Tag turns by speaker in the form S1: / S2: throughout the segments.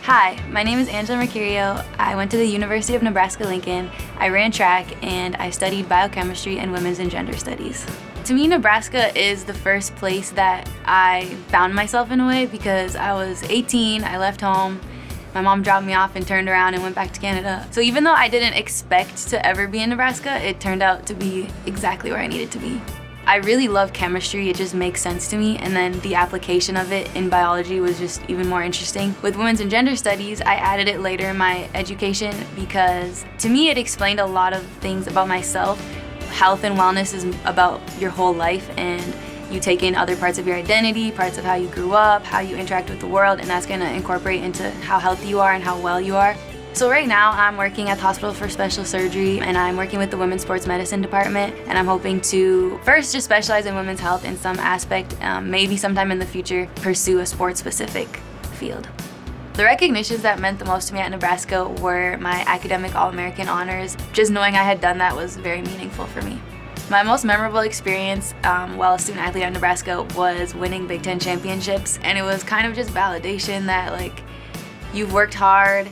S1: Hi, my name is Mercurio. I went to the University of Nebraska-Lincoln. I ran track and I studied biochemistry and women's and gender studies. To me, Nebraska is the first place that I found myself in a way because I was 18, I left home, my mom dropped me off and turned around and went back to Canada. So even though I didn't expect to ever be in Nebraska, it turned out to be exactly where I needed to be. I really love chemistry, it just makes sense to me, and then the application of it in biology was just even more interesting. With women's and gender studies, I added it later in my education because to me it explained a lot of things about myself. Health and wellness is about your whole life, and you take in other parts of your identity, parts of how you grew up, how you interact with the world, and that's going to incorporate into how healthy you are and how well you are. So right now I'm working at the Hospital for Special Surgery and I'm working with the Women's Sports Medicine Department, and I'm hoping to first just specialize in women's health in some aspect, maybe sometime in the future pursue a sports-specific field. The recognitions that meant the most to me at Nebraska were my academic All-American honors. Just knowing I had done that was very meaningful for me. My most memorable experience while a student athlete at Nebraska was winning Big Ten championships, and it was kind of just validation that like you've worked hard,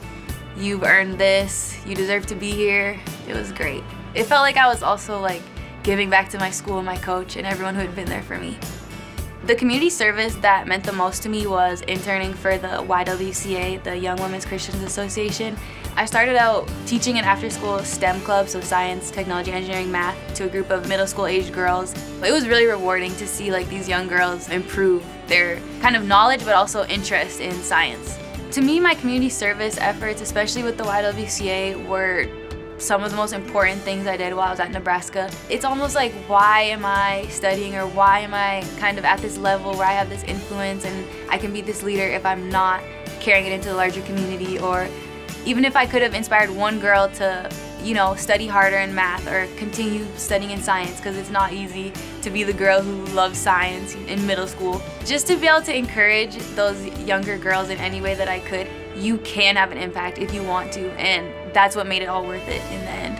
S1: you've earned this, you deserve to be here. It was great. It felt like I was also like giving back to my school and my coach and everyone who had been there for me. The community service that meant the most to me was interning for the YWCA, the Young Women's Christians Association. I started out teaching an after-school STEM club, so science, technology, engineering, math, to a group of middle school aged girls. It was really rewarding to see like these young girls improve their kind of knowledge but also interest in science. To me, my community service efforts, especially with the YWCA, were some of the most important things I did while I was at Nebraska. It's almost like, why am I studying, or why am I kind of at this level where I have this influence and I can be this leader if I'm not carrying it into the larger community? Or even if I could have inspired one girl to, you know, study harder in math or continue studying in science, because it's not easy to be the girl who loves science in middle school. Just to be able to encourage those younger girls in any way that I could, you can have an impact if you want to, and that's what made it all worth it in the end.